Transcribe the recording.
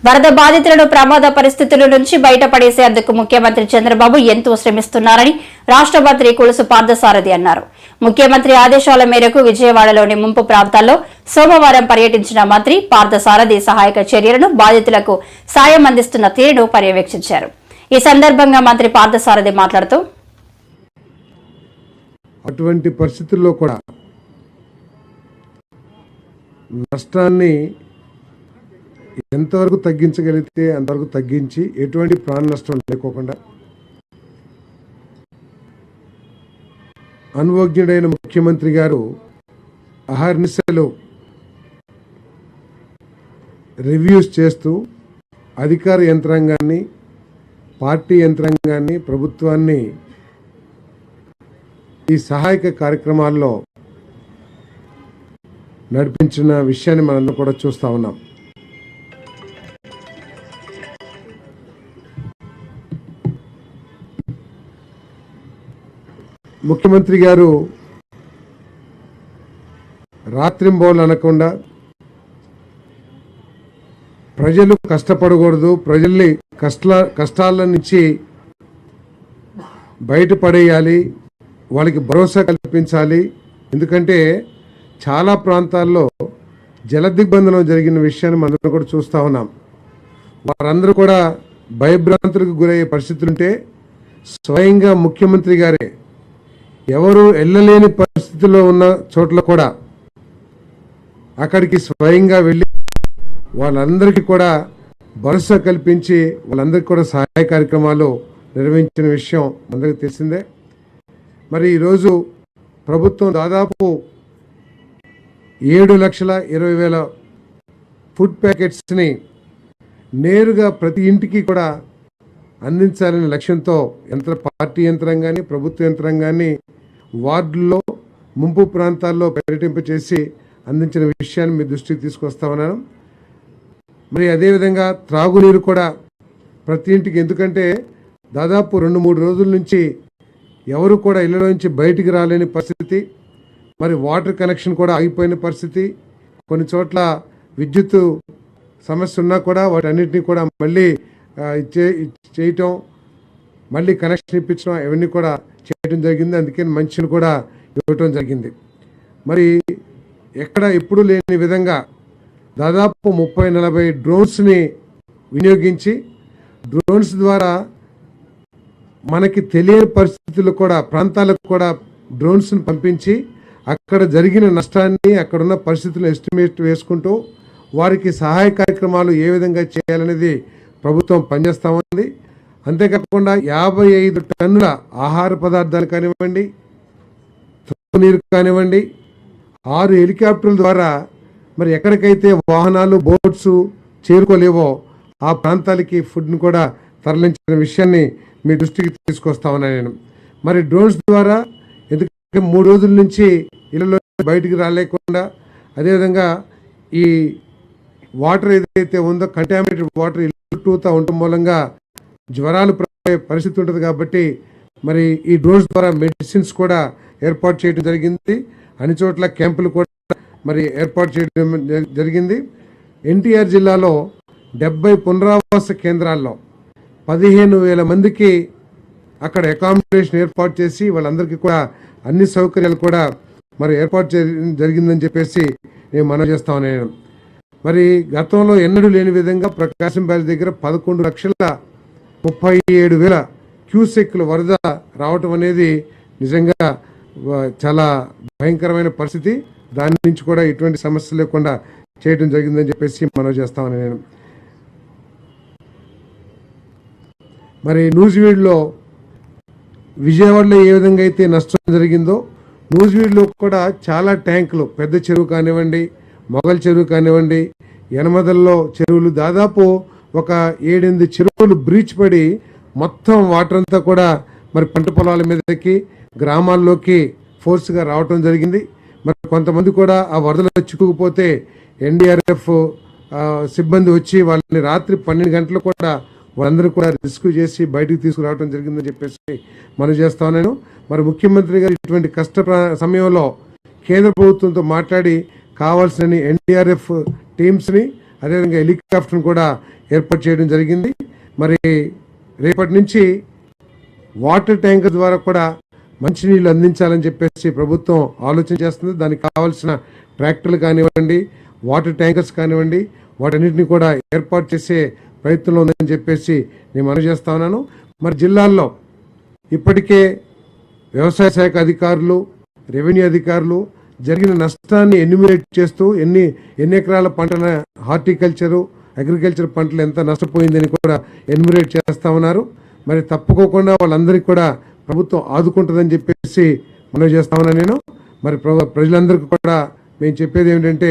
వరద బాధితులను ప్రమాద పరిస్థితుల నుంచి బయటపడేసేందుకు ముఖ్యమంత్రి చంద్రబాబు ఎంతో శ్రమిస్తున్నారని రాష్ట్ర మంత్రి కొలుసు పార్థసారథి అన్నారు. ముఖ్యమంత్రి ఆదేశాల మేరకు విజయవాడలోని ముంపు ప్రాంతాల్లో సోమవారం పర్యటించిన మంత్రి పార్థసారథి సహాయక చర్యలను, బాధితులకు సాయం అందిస్తున్న తీరును పర్యవేక్షించారు. ఈ సందర్భంగా మంత్రి పార్థసారథి మాట్లాడుతూ, అటువంటి పరిస్థితుల్లో కూడా నష్టాన్ని ఎంతవరకు తగ్గించగలిగితే అంతవరకు తగ్గించి ఎటువంటి ప్రాణ నష్టం లేకోకుండా అనుభవజ్ఞుడైన ముఖ్యమంత్రి గారు అహర్నిశలు రివ్యూస్ చేస్తూ అధికార యంత్రాంగాన్ని, పార్టీ యంత్రాంగాన్ని, ప్రభుత్వాన్ని ఈ సహాయక కార్యక్రమాల్లో నడిపించిన విషయాన్ని మనందరం కూడా చూస్తూ ఉన్నాం. ముఖ్యమంత్రి గారు రాత్రింబోలు అనకుండా ప్రజలు కష్టపడకూడదు, ప్రజల్ని కష్టాల నుంచి బయటపడేయాలి, వాళ్ళకి భరోసా కల్పించాలి. ఎందుకంటే చాలా ప్రాంతాల్లో జలదిగ్బంధనం జరిగిన విషయాన్ని మనం కూడా చూస్తూ ఉన్నాం. వారందరూ కూడా భయభ్రాంతులకు గురయ్యే పరిస్థితులుంటే స్వయంగా ముఖ్యమంత్రి గారే ఎవరు వెళ్ళలేని పరిస్థితుల్లో ఉన్న చోట్ల కూడా అక్కడికి స్వయంగా వెళ్ళి వాళ్ళందరికీ కూడా భరోసా కల్పించి వాళ్ళందరికీ కూడా సహాయ కార్యక్రమాలు నిర్వహించిన విషయం అందరికీ తెలిసిందే. మరి ఈరోజు ప్రభుత్వం దాదాపు 7,20,000 ఫుడ్ ప్యాకెట్స్ని నేరుగా ప్రతి ఇంటికి కూడా అందించాలనే లక్ష్యంతో పార్టీ యంత్రాంగాన్ని, ప్రభుత్వ యంత్రాంగాన్ని వార్డుల్లో, ముంపు ప్రాంతాల్లో పర్యటింపచేసి అందించిన విషయాన్ని మీ దృష్టికి తీసుకొస్తా ఉన్నాను. మరి అదేవిధంగా త్రాగునీరు కూడా ప్రతి ఇంటికి, ఎందుకంటే దాదాపు 2-3 రోజుల నుంచి ఎవరు కూడా ఇళ్లలో నుంచి బయటికి రాలేని పరిస్థితి, మరి వాటర్ కనెక్షన్ కూడా ఆగిపోయిన పరిస్థితి, కొన్ని చోట్ల విద్యుత్ సమస్య ఉన్నా కూడా వాటన్నిటినీ కూడా మళ్ళీ చేయటం, మళ్ళీ కనెక్షన్ ఇప్పించడం, ఇవన్నీ కూడా చేయడం జరిగింది. అందుకని మంచిని కూడా ఇవ్వటం జరిగింది. మరి ఎక్కడ ఎప్పుడు లేని విధంగా దాదాపు 30-40 డ్రోన్స్ని వినియోగించి, డ్రోన్స్ ద్వారా మనకి తెలియని పరిస్థితులు కూడా ప్రాంతాలకు కూడా డ్రోన్స్ని పంపించి అక్కడ జరిగిన నష్టాన్ని, అక్కడున్న పరిస్థితులను ఎస్టిమేట్ వేసుకుంటూ వారికి సహాయ కార్యక్రమాలు ఏ విధంగా చేయాలనేది ప్రభుత్వం పనిచేస్తూ ఉంది. అంతేకాకుండా 55 టన్నుల ఆహార పదార్థాలు కానివ్వండి, నీరు కానివ్వండి, 6 హెలికాప్టర్ల ద్వారా మరి ఎక్కడికైతే వాహనాలు, బోట్స్ చేరుకోలేవో ఆ ప్రాంతాలకి ఫుడ్ని కూడా తరలించిన విషయాన్ని మీ దృష్టికి తీసుకొస్తా ఉన్నాను నేను. మరి డ్రోన్స్ ద్వారా, ఎందుకంటే 3 రోజుల నుంచి ఇళ్లలో బయటికి రాలేకుండా, అదేవిధంగా ఈ వాటర్ ఏదైతే ఉందో కంటామినేటెడ్ వాటర్ ఇల్లు చుట్టూతా ఉండటం మూలంగా జ్వరాలు ప్రబలే పరిస్థితి ఉంటుంది. కాబట్టి మరి ఈ డ్రోన్స్ ద్వారా మెడిసిన్స్ కూడా ఏర్పాటు చేయడం జరిగింది. అన్ని చోట్ల క్యాంపులు కూడా మరి ఏర్పాటు చేయడం జరిగింది. ఎన్టీఆర్ జిల్లాలో 70 పునరావాస కేంద్రాల్లో 15,000 మందికి అక్కడ అకామిడేషన్ ఏర్పాటు చేసి వాళ్ళందరికీ కూడా అన్ని సౌకర్యాలు కూడా మరి ఏర్పాటు జరిగిందని చెప్పేసి నేను మనవి చేస్తా ఉన్నాను. మరి గతంలో ఎన్నడూ లేని విధంగా ప్రకాశం బ్యారేజ్ దగ్గర 11,37,000 క్యూసెక్ల వరద రావటం అనేది నిజంగా చాలా భయంకరమైన పరిస్థితి. దాని నుంచి కూడా ఎటువంటి సమస్య లేకుండా చేయడం జరిగిందని చెప్పేసి మనవి చేస్తామని నేను. మరి నూజివీడులో, విజయవాడలో ఏ విధంగా అయితే నష్టం జరిగిందో నూజివీడులో కూడా చాలా ట్యాంకులు, పెద్ద చెరువు కానివ్వండి, మొగల్ చెరువు కానివ్వండి, యనమదల్లో చెరువులు, దాదాపు ఒక 7-8 చెరువులు బ్రీచ్ పడి మొత్తం వాటర్ అంతా కూడా మరి పంట పొలాల మీదకి, గ్రామాల్లోకి ఫోర్స్గా రావటం జరిగింది. మరి కొంతమంది కూడా ఆ వరదలో చిక్కుకుపోతే ఎన్డీఆర్ఎఫ్ సిబ్బంది వచ్చి వాళ్ళని రాత్రి 12 గంటలు కూడా వాళ్ళందరూ కూడా రెస్క్యూ చేసి బయటకు తీసుకురావడం జరిగిందని చెప్పేసి మనం చేస్తా ఉన్నాను. మరి ముఖ్యమంత్రి గారు ఇటువంటి కష్ట సమయంలో కేంద్ర ప్రభుత్వంతో మాట్లాడి కావాల్సిన ఎన్డీఆర్ఎఫ్ టీమ్స్ని, అదేవిధంగా హెలికాప్టర్ను కూడా ఏర్పాటు చేయడం జరిగింది. మరి రేపటి నుంచి వాటర్ ట్యాంకర్ ద్వారా కూడా మంచినీళ్ళు అందించాలని చెప్పేసి ప్రభుత్వం ఆలోచన చేస్తుంది. దానికి కావాల్సిన ట్రాక్టర్లు కానివ్వండి, వాటర్ ట్యాంకర్స్ కానివ్వండి, వాటన్నిటిని కూడా ఏర్పాటు చేసే ప్రయత్నంలో ఉందని చెప్పేసి నేను మనవి చేస్తా ఉన్నాను. మరి జిల్లాల్లో ఇప్పటికే వ్యవసాయ శాఖ అధికారులు, రెవెన్యూ అధికారులు జరిగిన నష్టాన్ని ఎన్యూమినేట్ చేస్తూ ఎన్ని ఎకరాల పంటల హార్టికల్చరు, అగ్రికల్చర్ పంటలు ఎంత నష్టపోయిందని కూడా ఎన్యూమినేట్ చేస్తా ఉన్నారు. మరి తప్పుకోకుండా వాళ్ళందరికీ కూడా ప్రభుత్వం ఆదుకుంటుందని చెప్పేసి మనవి చేస్తా ఉన్నాను నేను. మరి ప్రజలందరికీ కూడా మేము చెప్పేది ఏమిటంటే